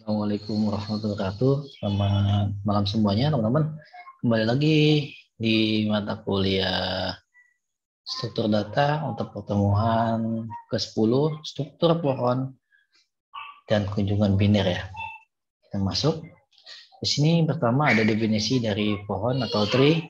Assalamualaikum warahmatullahi wabarakatuh. Selamat malam semuanya, teman-teman. Kembali lagi di mata kuliah struktur data untuk pertemuan ke-10, struktur pohon dan kunjungan biner ya. Kita masuk. Di sini pertama ada definisi dari pohon atau tree.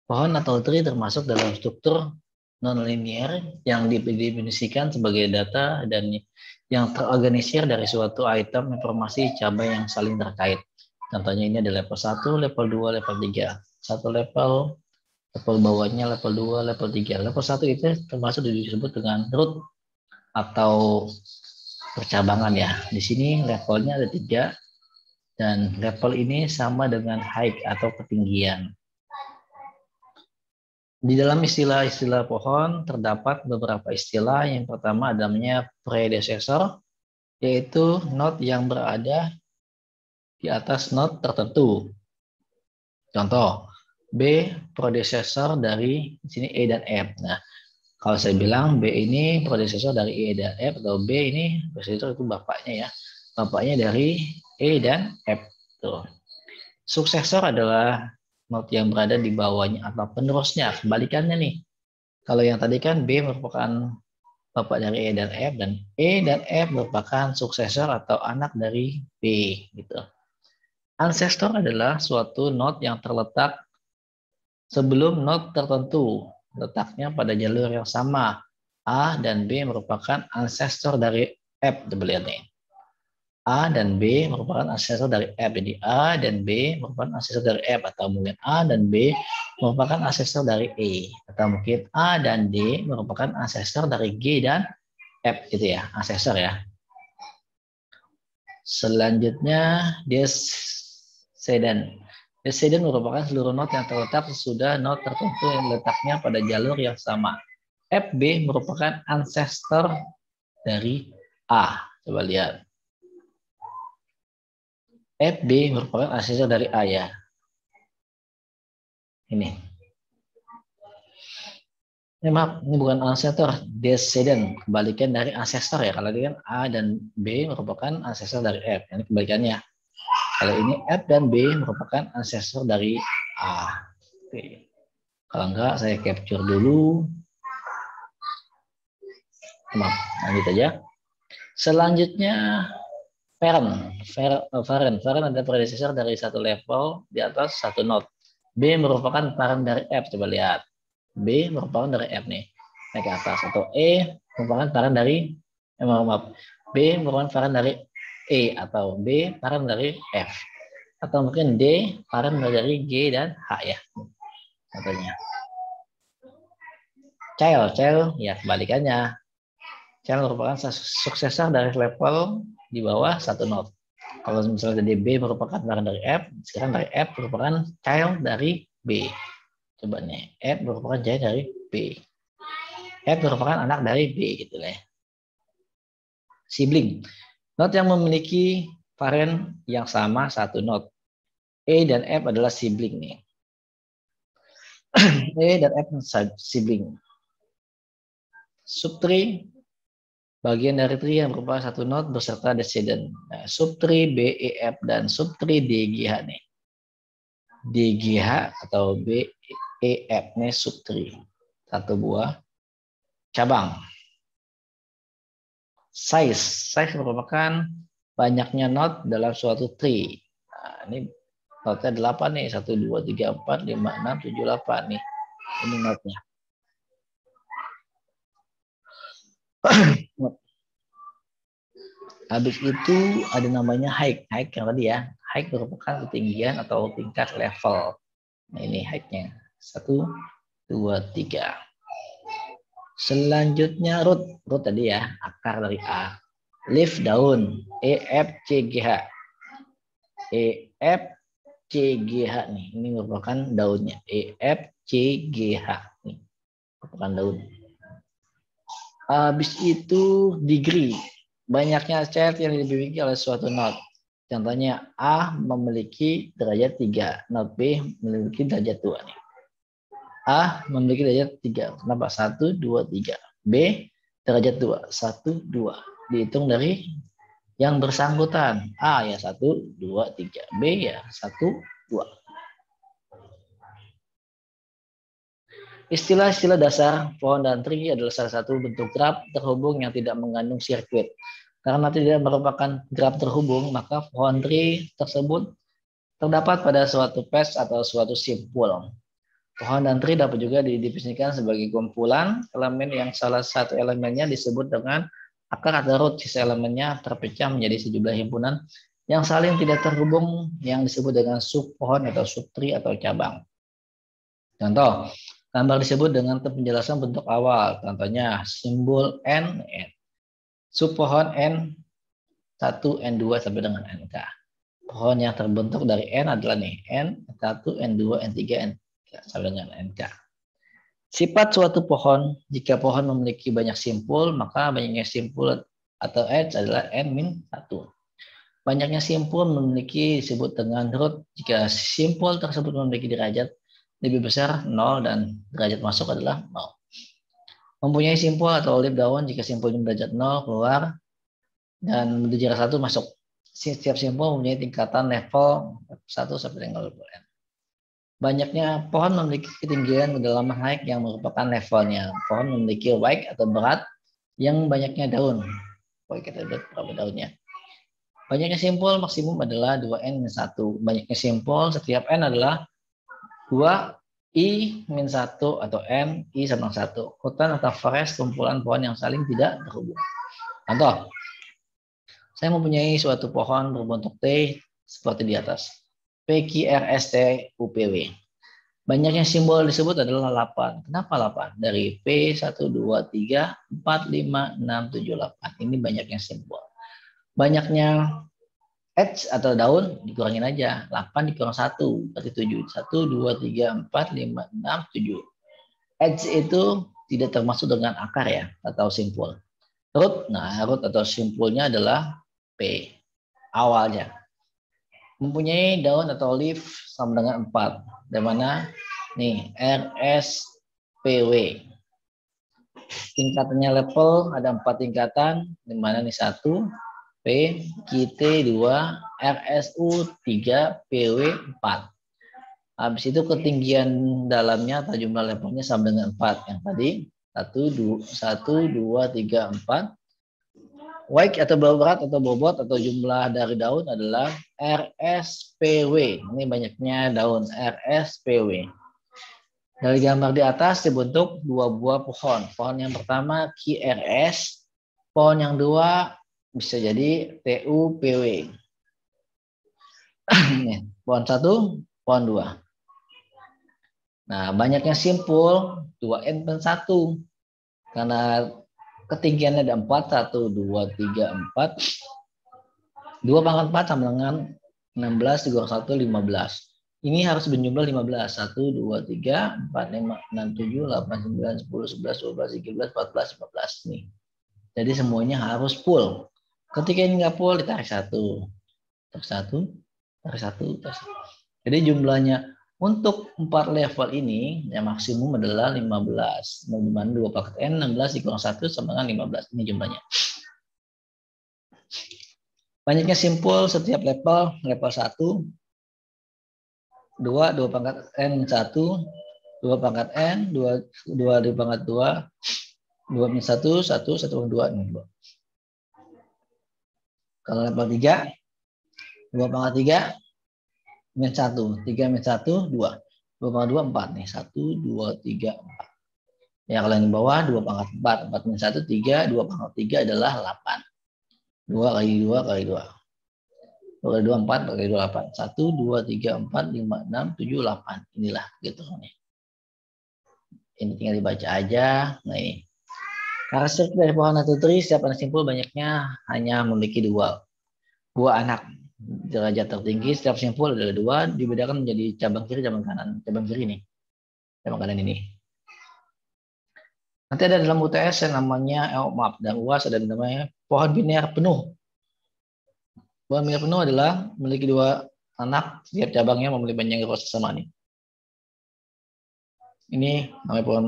Pohon atau tree termasuk dalam struktur non-linear yang didefinisikan sebagai data dan yang terorganisir dari suatu item informasi cabang yang saling terkait. Contohnya ini ada level 1, level 2, level 3. Satu level bawahnya level 2, level 3. Level 1 itu termasuk disebut dengan root atau percabangan ya. Di sini levelnya ada 3 dan level ini sama dengan height atau ketinggian. Di dalam istilah-istilah pohon terdapat beberapa istilah. Yang pertama namanya predecessor, yaitu node yang berada di atas node tertentu. Contoh, B predecessor dari di sini E dan F. Nah, kalau saya bilang B ini predecessor dari E dan F, atau B ini predecessor itu bapaknya ya. Bapaknya dari E dan F. Tuh. Suksesor adalah node yang berada di bawahnya atau penerusnya. Kebalikannya nih. Kalau yang tadi kan B merupakan bapak dari E dan F, dan E dan F merupakan suksesor atau anak dari B gitu. Ancestor adalah suatu node yang terletak sebelum node tertentu, letaknya pada jalur yang sama. A dan B merupakan ancestor dari F. Coba lihat nih. A dan B merupakan ancestor dari F. Jadi A dan B merupakan ancestor dari F, atau mungkin A dan B merupakan ancestor dari E, atau mungkin A dan D merupakan ancestor dari G dan F gitu ya, ancestor ya. Selanjutnya descendant. Descendant merupakan seluruh node yang terletak sesudah node tertentu yang letaknya pada jalur yang sama. FB merupakan ancestor dari A. Coba lihat. FB merupakan ancestor dari A ya. Ini. Maaf, ini bukan ancestor, descendant. Kebalikan dari ancestor ya. Kalau ini kan A dan B merupakan ancestor dari F. Ini kebalikannya. Kalau ini F dan B merupakan ancestor dari A. Oke. Kalau enggak, saya capture dulu. Maaf, lanjut aja. Selanjutnya, parent adalah predecessor dari satu level di atas satu node. B merupakan parent dari F. Coba lihat. B merupakan dari F nih. Naik ke atas. Atau E merupakan parent dari, B merupakan parent dari E, atau B parent dari F. Atau mungkin D parent dari G dan H ya. Contohnya. Child ya kebalikannya. Child merupakan suksesor dari level di bawah satu node. Kalau misalnya dari B merupakan parent dari F, sekarang dari F merupakan child dari B. Coba nih, F merupakan child dari B. F merupakan anak dari B gitu ya. Sibling. Node yang memiliki parent yang sama satu node. E dan F adalah sibling nih. E dan F sibling. Subtree bagian dari tree yang berupa satu node beserta descendant. Nah, subtree BEF dan subtree DGH nih. DGH atau BEF nih subtree. Satu buah cabang. Size merupakan banyaknya node dalam suatu tree. Nah, ini node-nya 8 nih. 1, 2, 3, 4, 5, 6, 7, 8 nih. Ini node-nya. Habis itu ada namanya height. Height yang tadi ya. Height merupakan ketinggian atau tingkat level. Nah, ini height-nya. 1, 2, 3. Selanjutnya root. Root tadi ya, akar dari A. Leaf daun. EFCGH. EFCGH nih. Ini merupakan daunnya. EFCGH nih. Merupakan daun. Habis itu degree. Banyaknya child yang dimiliki oleh suatu node. Contohnya A memiliki derajat 3, node B memiliki derajat 2 nih. A memiliki derajat 3. Kenapa? 1, 2, 3. B derajat 2. 1, 2. Dihitung dari yang bersangkutan. A ya 1, 2, 3. B ya 1, 2. Istilah-istilah dasar pohon dan tree adalah salah satu bentuk graf terhubung yang tidak mengandung sirkuit. Karena tidak merupakan graf terhubung, maka pohon tree tersebut terdapat pada suatu patch atau suatu simpul. Pohon dan tree dapat juga didefinisikan sebagai kumpulan elemen yang salah satu elemennya disebut dengan akar atau root. Sisa elemennya terpecah menjadi sejumlah himpunan yang saling tidak terhubung yang disebut dengan sub pohon atau sub tree atau cabang. Contoh, gambar disebut dengan penjelasan bentuk awal. Contohnya simbol N, sub pohon N1, N2 sampai dengan NK. Pohon yang terbentuk dari N adalah nih N1, N2, N3, N3 sampai dengan NK. Sifat suatu pohon, jika pohon memiliki banyak simpul, maka banyaknya simpul atau edge adalah N-1. Banyaknya simpul memiliki disebut dengan root jika simpul tersebut memiliki derajat lebih besar 0 dan derajat masuk adalah 0. Mempunyai simpul atau lip daun jika simpulnya derajat 0 keluar dan menuju jarak 1 masuk. Setiap simpul mempunyai tingkatan level 1 sampai dengan level N. Banyaknya pohon memiliki ketinggian kedalaman naik yang merupakan levelnya. Pohon memiliki weight atau berat yang banyaknya daun. Weight kita lihat berapa daunnya. Banyaknya simpul maksimum adalah 2N-1. Banyaknya simpul setiap N adalah 2I-1 atau N, I sama 1. Hutan atau forest, kumpulan pohon yang saling tidak terhubung. Contoh, saya mempunyai suatu pohon berbentuk T seperti di atas. PQRST-UPW. Banyaknya simbol disebut adalah 8. Kenapa 8? Dari P, 1, 2, 3, 4, 5, 6, 7, 8. Ini banyaknya simbol. Banyaknya edge atau daun dikurangin aja. 8 dikurang 1, berarti 7. 1, 2, 3, 4, 5, 6, 7. Edge itu tidak termasuk dengan akar ya, atau simpul. Root, nah root atau simpulnya adalah P, awalnya. Mempunyai daun atau leaf sama dengan 4. Di mana? Nih, RSPW. Tingkatannya level ada 4 tingkatan, di mana nih 1, P, QT 2, RSU 3, PW 4. Habis itu ketinggian dalamnya atau jumlah levelnya sama dengan 4. Yang tadi 1, 2, 3, 4. Weight atau berat atau bobot atau jumlah dari daun adalah RSPW. Ini banyaknya daun RSPW. Dari gambar di atas dibentuk 2 buah pohon. Pohon yang pertama QRS, pohon yang kedua bisa jadi TUPW. Pohon 1, pohon 2. Nah, banyaknya simpul 2N-1. Karena ketinggiannya ada 4, 1, 2, 3, 4. 2 pangkat 4 sama dengan 16 dikurang 1, 15. Ini harus berjumlah 15. 1, 2, 3, 4, 5, 6, 7, 8, 9, 10, 11, 12, 13, 14, 15. Nih. Jadi semuanya harus full. Ketika ini nggak full, ditarik 1. Tarik 1, tarik 1, tarik 1. Jadi jumlahnya untuk 4 level ini yang maksimum adalah 15. Dimana 2 pangkat N, 16 dikurang 1 sama dengan 15. Ini jumlahnya. Banyaknya simpul setiap level 1. 2 pangkat N 1, 2 pangkat N, 2 di pangkat 2, 2 min 1, 1, 1, 2, 2. Kalau level 3, 2 pangkat 3, min 1, 3 min 1, 2. 2 pangkat 2, 4 nih, 1, 2, 3, 4. Ya kalau yang di bawah 2 pangkat 4, 4 min 1, 3, 2 pangkat 3 adalah 8. 2 kali 2 kali 2. 2 kali 2, 4, 2 kali 2, 8. 1, 2, 3, 4, 5, 6, 7, 8. Inilah gitu nih. Ini tinggal dibaca aja. Nah ini. Karakteristik dari pohon atau tree, setiap anak simpul banyaknya hanya memiliki 2 buah anak. Derajat tertinggi setiap simpul adalah 2, dibedakan menjadi cabang kiri, cabang kanan. Cabang kiri nih. Cabang kanan ini. Nanti ada dalam UTS yang namanya, dan UAS ada namanya pohon biner penuh. Pohon biner penuh adalah memiliki 2 anak, setiap cabangnya memiliki banyak proses sama nih. Ini namanya pohon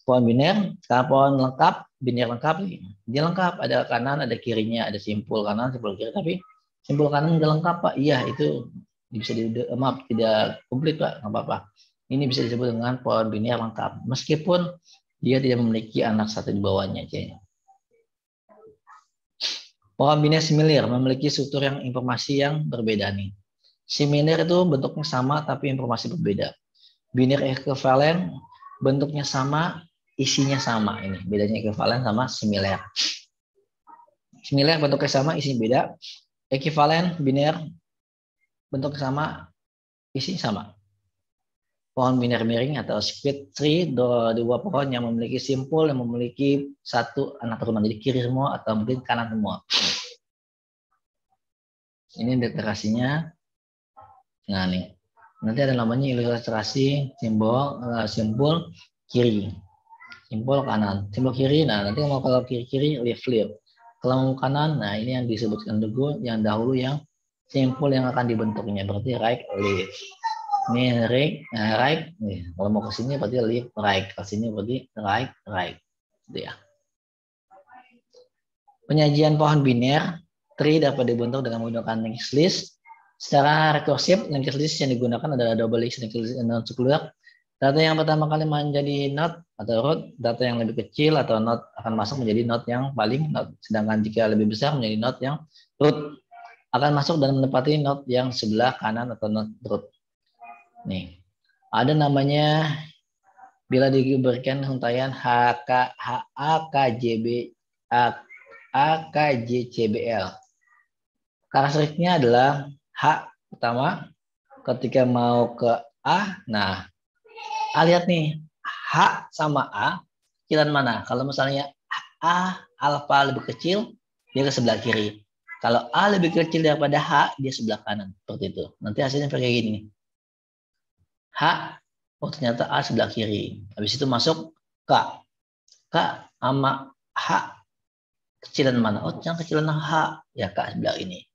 pohon biner. Sekarang pohon lengkap biner lengkap nih. Dia lengkap, ada kanan, ada kirinya, ada simpul kanan, simpul kiri. Tapi simpul kanan nggak lengkap Pak. Iya itu bisa maaf tidak komplit Pak, nggak apa-apa. Ini bisa disebut dengan pohon biner lengkap. Meskipun dia tidak memiliki anak satu di bawahnya aja. Pohon biner similar memiliki struktur yang informasi yang berbeda nih. Similar itu bentuknya sama tapi informasi berbeda. Biner ekivalen bentuknya sama, isinya sama. Ini bedanya ekivalen sama similar. Similar bentuknya sama, isinya beda. Ekivalen biner bentuknya sama, isinya sama. Pohon biner miring atau split tree, dua pohon yang memiliki simpul yang memiliki satu anak turunan, jadi kiri semua atau mungkin kanan semua. Ini deklarasinya. Nah nih, nanti ada namanya ilustrasi simpul kiri, simpul kanan, simpul kiri. Nah nanti mau kalau kiri flip. Kalau mau kanan, nah ini yang disebutkan dulu yang dahulu yang simpul yang akan dibentuknya, berarti right left. Ini right, nih. Kalau mau ke sini berarti left right, ke sini berarti right, gitu ya. Penyajian pohon biner tree dapat dibentuk dengan menggunakan linked list. Secara rekursif, linked list yang digunakan adalah double list linked list non circular. Data yang pertama kali menjadi node atau root, data yang lebih kecil atau node akan masuk menjadi node yang paling node. Sedangkan jika lebih besar menjadi node yang root akan masuk dan menempati node yang sebelah kanan atau node root. Nih, ada namanya bila diberikan huntaian AKJCBL. Karakteristiknya adalah H pertama ketika mau ke A. Nah, A lihat nih, H sama A kecilan mana? Kalau misalnya A alfa lebih kecil, dia ke sebelah kiri. Kalau A lebih kecil daripada H, dia sebelah kanan. Seperti itu. Nanti hasilnya kayak gini. H, oh ternyata A sebelah kiri. Habis itu masuk K. K sama H kecilan mana? Oh ternyata kecilan H. Ya K sebelah ini.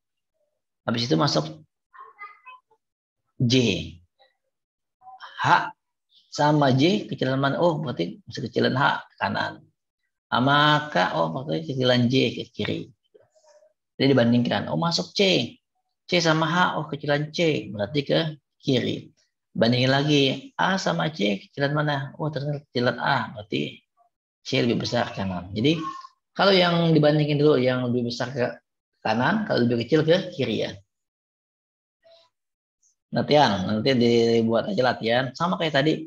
Habis itu masuk J. H sama J kecilan mana? Oh berarti masih kecilan H kanan. Sama K, oh berarti kecilan J ke kiri. Jadi dibandingkan. Oh masuk C. C sama H, oh kecilan C. Berarti ke kiri. Bandingin lagi, A sama C kecilan mana? Oh ternyata kecilan A, berarti C lebih besar kanan. Jadi kalau yang dibandingin dulu yang lebih besar ke kanan, kalau lebih kecil ke kiri ya. Latihan, nanti dibuat aja latihan sama kayak tadi,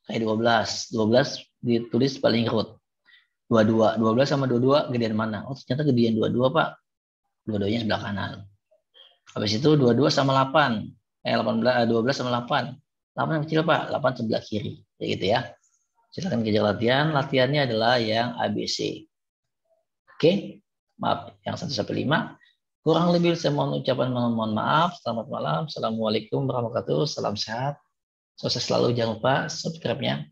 kayak 12 ditulis paling root. 12 sama 22 gedean mana? Oh ternyata gedean 22 Pak, 22-nya sebelah kanan. Habis itu 22 sama 8. 12 sama 8. 8 yang kecil Pak, 8 sebelah kiri. Ya gitu ya. Silakan kerja latihan. Latihannya adalah yang ABC. Oke. Maaf, yang 1 sampai 5. Kurang lebih saya mohon mohon maaf. Selamat malam. Assalamualaikum warahmatullahi wabarakatuh. Salam sehat. Sukses selalu. Jangan lupa subscribe-nya.